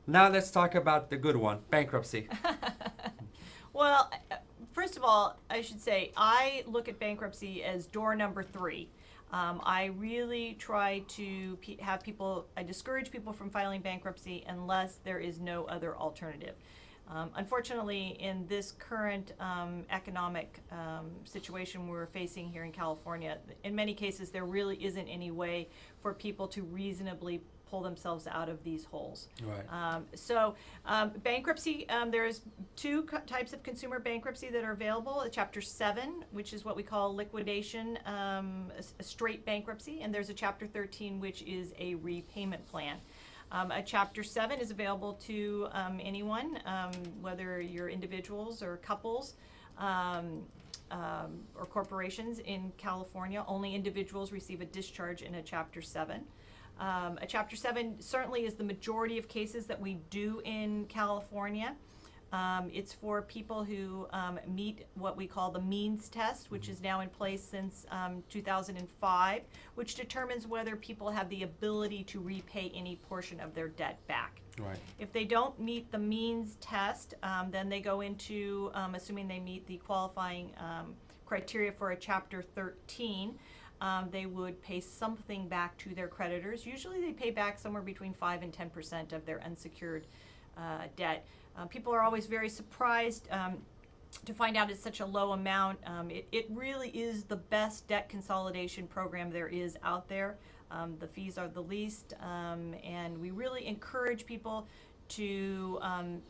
Now let's talk about the good one, bankruptcy. Well, first of all, I should say I look at bankruptcy as door number 3. I really try to have people, I discourage people from filing bankruptcy unless there is no other alternative. Unfortunately, in this current economic situation we're facing here in California, in many cases there really isn't any way for people to reasonably pull themselves out of these holes. Right. So bankruptcy, there's two types of consumer bankruptcy that are available. Chapter 7, which is what we call liquidation, a straight bankruptcy, and there's a Chapter 13, which is a repayment plan. A Chapter 7 is available to anyone, whether you're individuals or couples or corporations in California. Only individuals receive a discharge in a Chapter 7. A Chapter 7 certainly is the majority of cases that we do in California. It's for people who meet what we call the means test, which is now in place since 2005, which determines whether people have the ability to repay any portion of their debt back. Right. If they don't meet the means test, then they go into, assuming they meet the qualifying criteria for a Chapter 13, they would pay something back to their creditors. Usually they pay back somewhere between 5 and 10% of their unsecured debt. People are always very surprised to find out it's such a low amount. It really is the best debt consolidation program there is out there. The fees are the least, and we really encourage people to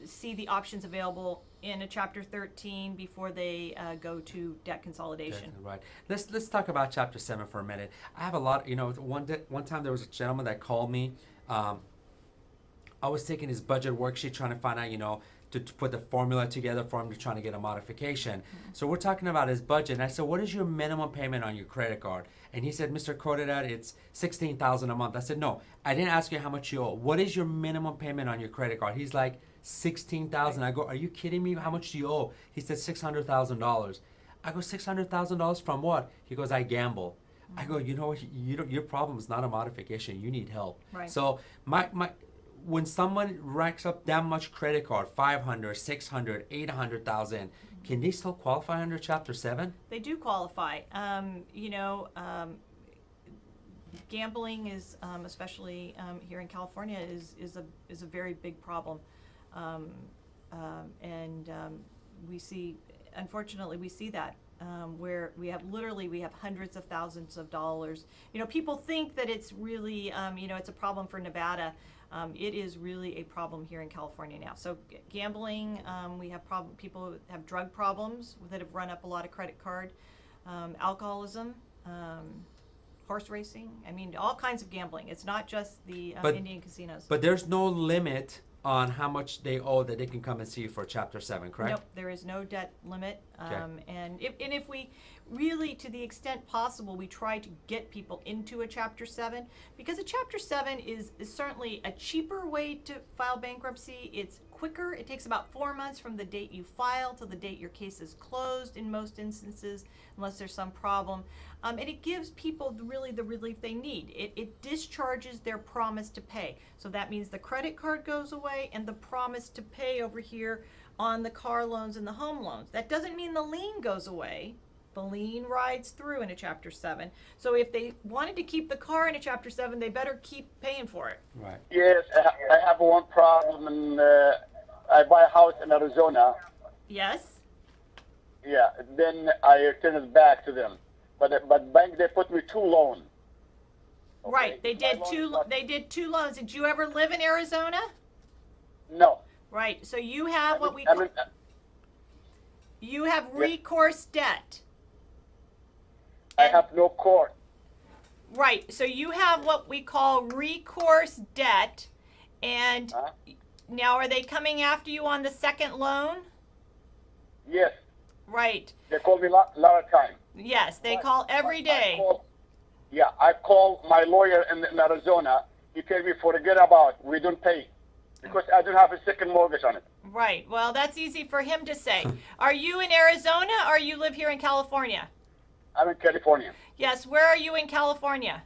see the options available in a Chapter 13 before they go to debt consolidation. Definitely right. Let's talk about Chapter 7 for a minute. I have a lot. One time there was a gentleman that called me. I was taking his budget worksheet, trying to find out, to put the formula together for him to trying to get a modification. Mm-hmm. So we're talking about his budget, and I said, "What is your minimum payment on your credit card?" And he said, "Mr. Cordedad, it's $16,000 a month." I said, "No, I didn't ask you how much you owe. What is your minimum payment on your credit card?" He's like, $16,000. I go, "Are you kidding me? How much do you owe?" He said, $600,000. I go, $600,000 from what? He goes, "I gamble." Mm-hmm. I go, your problem is not a modification. You need help. Right. So when someone racks up that much credit card, 500, 600, 800,000, can they still qualify under Chapter 7? They do qualify. Gambling is, especially here in California, is a very big problem, and unfortunately, we see that. Where we have hundreds of thousands of dollars. People think that it's really, it's a problem for Nevada. It is really a problem here in California now. So gambling, we have people have drug problems that have run up a lot of credit card, alcoholism, horse racing. All kinds of gambling. It's not just the Indian casinos. But there's no limit on how much they owe that they can come and see you for Chapter 7, correct? Nope, there is no debt limit. Okay. And if we really, to the extent possible, we try to get people into a Chapter 7, because a Chapter 7 is certainly a cheaper way to file bankruptcy. It's quicker. It takes about 4 months from the date you file to the date your case is closed in most instances, unless there's some problem. And it gives people really the relief they need. It discharges their promise to pay. So that means the credit card goes away and the promise to pay over here on the car loans and the home loans. That doesn't mean the lien goes away. The lien rides through in a Chapter 7. So if they wanted to keep the car in a Chapter 7, they better keep paying for it. Right. Yes, I have one problem. And I buy a house in Arizona. Yes? Yeah, then I return it back to them. But bank, they put me 2 loans. Okay? Right, they did two loans. Did you ever live in Arizona? No. Right, so you have you have recourse debt. I have no court. Right, so you have what we call recourse debt, and now are they coming after you on the second loan? Yes. Right. They call me a lot of time. Yes, they call every day. I call my lawyer in Arizona. He tell me forget about it. We don't pay because I don't have a second mortgage on it. Right. Well, that's easy for him to say. Are you in Arizona or you live here in California? I'm in California. Yes. Where are you in California?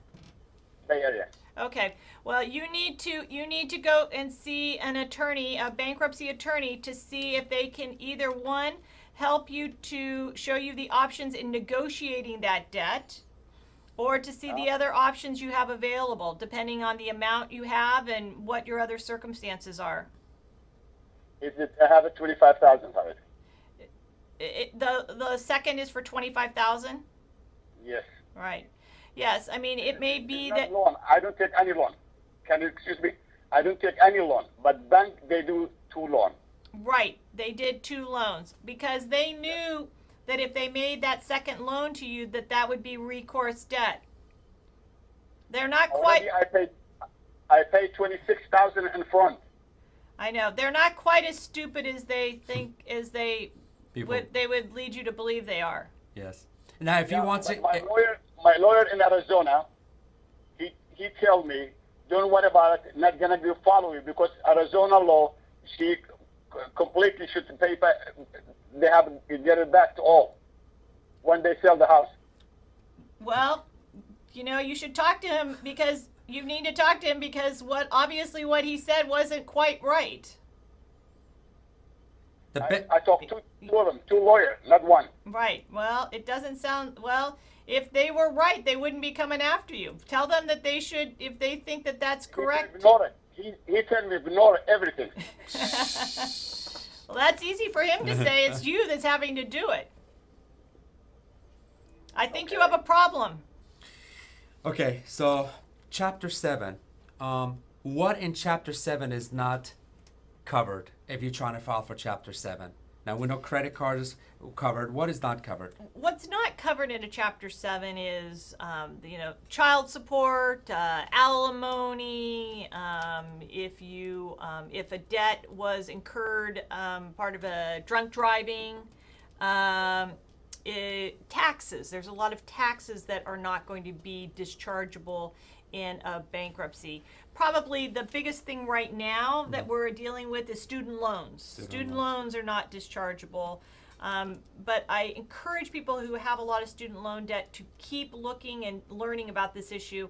Bay Area. Okay. Well, you need to go and see an attorney, a bankruptcy attorney, to see if they can either one help you to show you the options in negotiating that debt, or to see the other options you have available, depending on the amount you have and what your other circumstances are. I have a 25,000 for it. The second is for 25,000. Yes. Right. Yes. I mean, it may be It's not that. loan. I don't take any loan. Can you excuse me? I don't take any loan. But bank, they do 2 loan. Right. They did 2 loans because they knew that if they made that second loan to you, that would be recourse debt. They're not quite. Already I paid 26,000 in front. I know they're not quite as stupid as they think, as they People. would lead you to believe they are. Yes. Now, if you want to, My lawyer in Arizona, he told me, don't worry about it. Not gonna be follow you because Arizona law, she completely should pay back. They have to get it back to all when they sell the house. Well, you should talk to him because you need to talk to him because what he said wasn't quite right. I talked to 2 of them, 2 lawyers, not 1. Right. Well, it doesn't sound well. If they were right, they wouldn't be coming after you. Tell them that they should, if they think that that's correct. Ignore it. He told me ignore everything. Well, that's easy for him to say. It's you that's having to do it. I think you have a problem. okay, so Chapter 7. What in Chapter 7 is not covered if you're trying to file for Chapter 7? Now, we know credit card is covered. What is not covered? What's not covered in a Chapter 7 is, child support, alimony, if a debt was incurred, part of a drunk driving, taxes. There's a lot of taxes that are not going to be dischargeable in a bankruptcy. Probably the biggest thing right now that we're dealing with is student loans. Student loans are not dischargeable. But I encourage people who have a lot of student loan debt to keep looking and learning about this issue.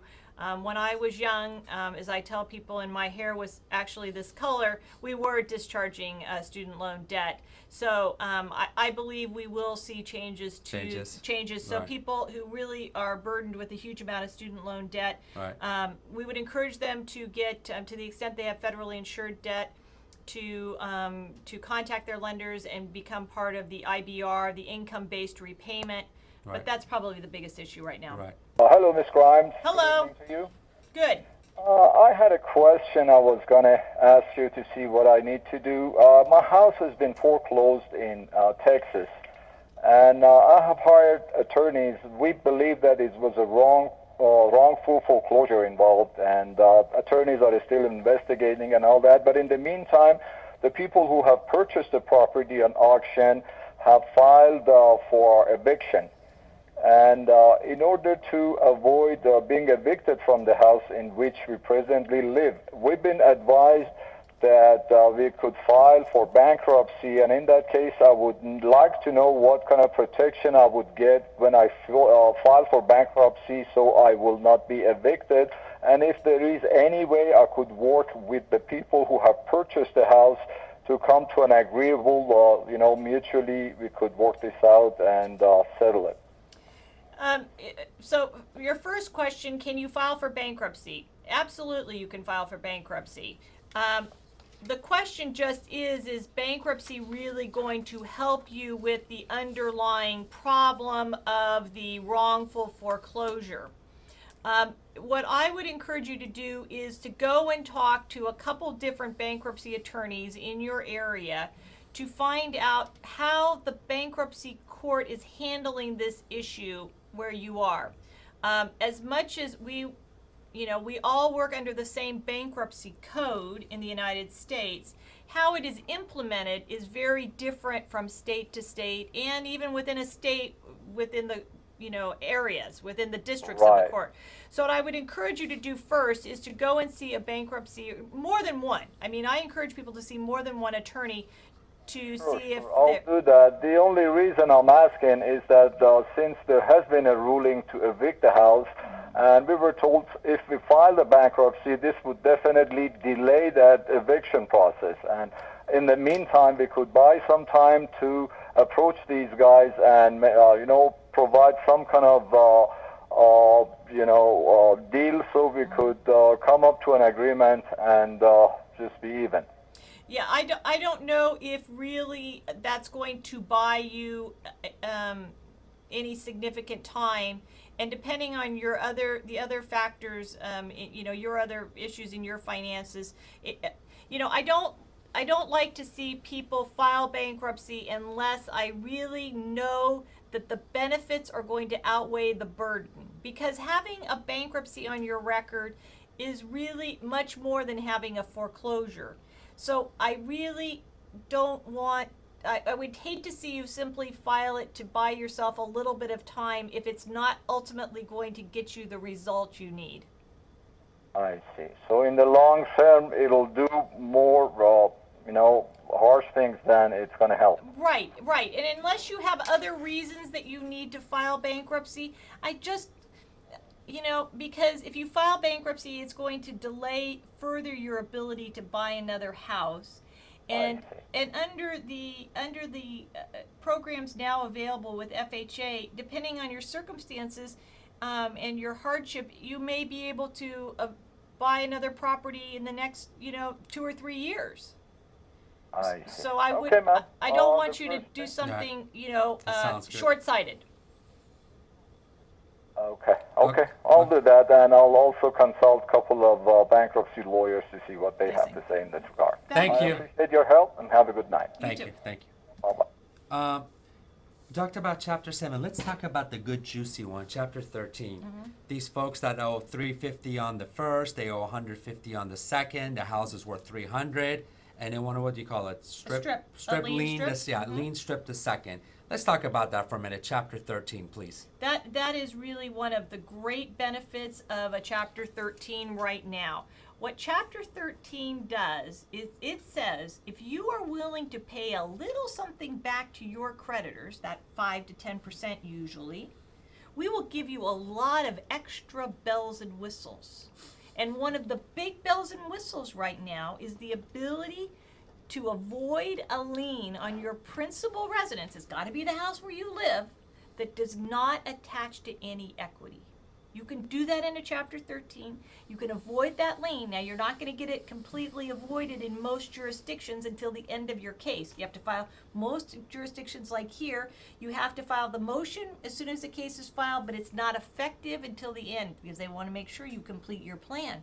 When I was young, as I tell people, and my hair was actually this color, we were discharging student loan debt. So I believe we will see changes. So Right. people who really are burdened with a huge amount of student loan debt, Right. we would encourage them to get, to the extent they have federally insured debt, to contact their lenders and become part of the IBR, the income-based repayment. Right. But that's probably the biggest issue right now. Right. Hello, Ms. Grimes. Hello. Good evening to you. Good. I had a question I was going to ask you to see what I need to do. My house has been foreclosed in Texas, and I have hired attorneys. We believe that it was a wrongful foreclosure involved, and attorneys are still investigating and all that. But in the meantime, the people who have purchased the property on auction have filed for eviction. And in order to avoid being evicted from the house in which we presently live, we've been advised that we could file for bankruptcy. And in that case, I would like to know what kind of protection I would get when I file for bankruptcy so I will not be evicted. And if there is any way I could work with the people who have purchased the house to come to an agreeable, mutually we could work this out and settle it. So your first question, can you file for bankruptcy? Absolutely, you can file for bankruptcy. The question just is bankruptcy really going to help you with the underlying problem of the wrongful foreclosure? What I would encourage you to do is to go and talk to a couple different bankruptcy attorneys in your area to find out how the bankruptcy court is handling this issue where you are. As much as we all work under the same bankruptcy code in the United States, how it is implemented is very different from state to state, and even within a state, within the areas, within the districts of the court. So what I would encourage you to do first is to go and see a bankruptcy, more than one. I mean, I encourage people to see more than one attorney to see if I'll do that. The only reason I'm asking is that since there has been a ruling to evict the house, And we were told if we filed a bankruptcy, this would definitely delay that eviction process. And in the meantime, we could buy some time to approach these guys and, provide some kind of, deal so we could come up to an agreement and just be even. Yeah, I don't know if really that's going to buy you any significant time, and depending on the other factors, your other issues in your finances, I don't like to see people file bankruptcy unless I really know that the benefits are going to outweigh the burden, because having a bankruptcy on your record is really much more than having a foreclosure. So I really don't want, I would hate to see you simply file it to buy yourself a little bit of time if it's not ultimately going to get you the result you need. I see. So in the long term, it'll do more, harsh things than it's going to help. Right. And unless you have other reasons that you need to file bankruptcy, I just, because if you file bankruptcy, it's going to delay further your ability to buy another house. And under the programs now available with FHA, depending on your circumstances and your hardship, you may be able to buy another property in the next 2 or 3 years. I see. So I would. Okay, I don't want you to do something short-sighted. Okay. I'll do that, and I'll also consult a couple of bankruptcy lawyers to see what they have to say in this regard. Thank you. I appreciate your help, and have a good night. Thank you. Bye-bye. Talked about Chapter 7. Let's talk about the good juicy one, Chapter 13. These folks that owe $350 on the first, they owe $150 on the second. The house is worth $300, and they want to, what do you call it? Strip lien. Lien strip the second. Let's talk about that for a minute. Chapter 13, please. That is really one of the great benefits of a Chapter 13 right now. What Chapter 13 does is it says if you are willing to pay a little something back to your creditors, that 5 to 10% usually, we will give you a lot of extra bells and whistles. And one of the big bells and whistles right now is the ability to avoid a lien on your principal residence. It's got to be the house where you live that does not attach to any equity. You can do that in a Chapter 13. You can avoid that lien. Now, you're not going to get it completely avoided in most jurisdictions until the end of your case. You have to file, most jurisdictions like here, you have to file the motion as soon as the case is filed, but it's not effective until the end because they want to make sure you complete your plan.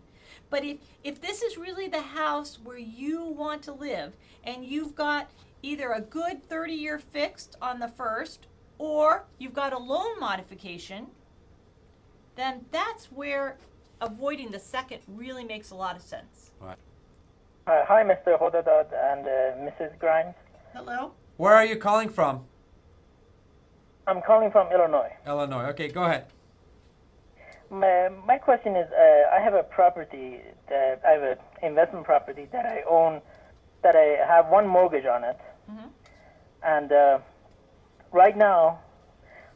But if this is really the house where you want to live and you've got either a good 30-year fixed on the first or you've got a loan modification, then that's where avoiding the second really makes a lot of sense. Right. Hi, Mr. Hodadad and Mrs. Grimes. Hello? Where are you calling from? I'm calling from Illinois. Illinois. Okay, go ahead. My question is, I have a property, I have an investment property that I own, that I have one mortgage on it. And right now,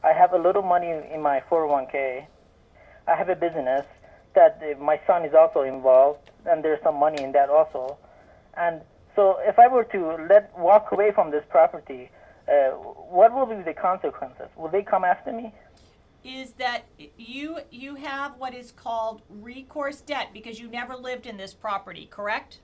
I have a little money in my 401k. I have a business that my son is also involved, and there's some money in that also. And so if I were to walk away from this property, what will be the consequences? Will they come after me? Is that you have what is called recourse debt because you never lived in this property, correct?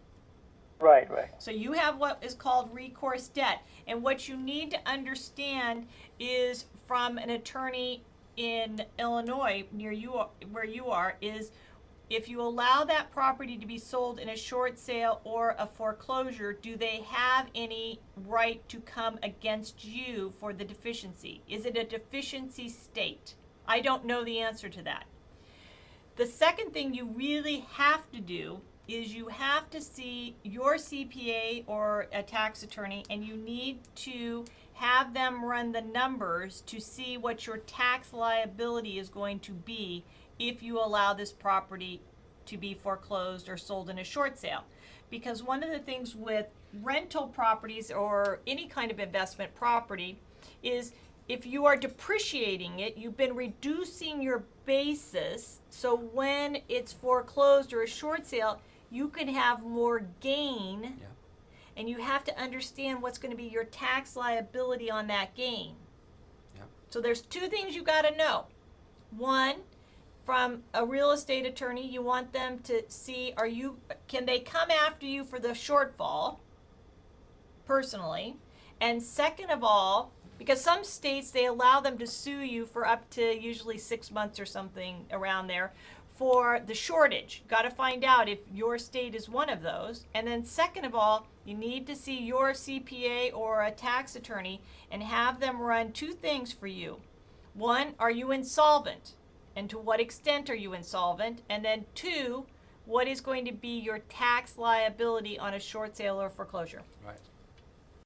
Right. So you have what is called recourse debt. And what you need to understand is from an attorney in Illinois near you where you are is if you allow that property to be sold in a short sale or a foreclosure, do they have any right to come against you for the deficiency? Is it a deficiency state? I don't know the answer to that. The second thing you really have to do is you have to see your CPA or a tax attorney, and you need to have them run the numbers to see what your tax liability is going to be if you allow this property to be foreclosed or sold in a short sale. Because one of the things with rental properties or any kind of investment property is if you are depreciating it, you've been reducing your basis, so when it's foreclosed or a short sale, you can have more gain, Yeah. and you have to understand what's going to be your tax liability on that gain. Yeah. So there's two things you got to know. One, from a real estate attorney, you want them to see, can they come after you for the shortfall personally? And second of all, because some states, they allow them to sue you for up to usually 6 months or something around there for the shortage. Got to find out if your state is one of those. And then second of all, you need to see your CPA or a tax attorney and have them run two things for you. One, are you insolvent? And to what extent are you insolvent? And then two, what is going to be your tax liability on a short sale or foreclosure? Right.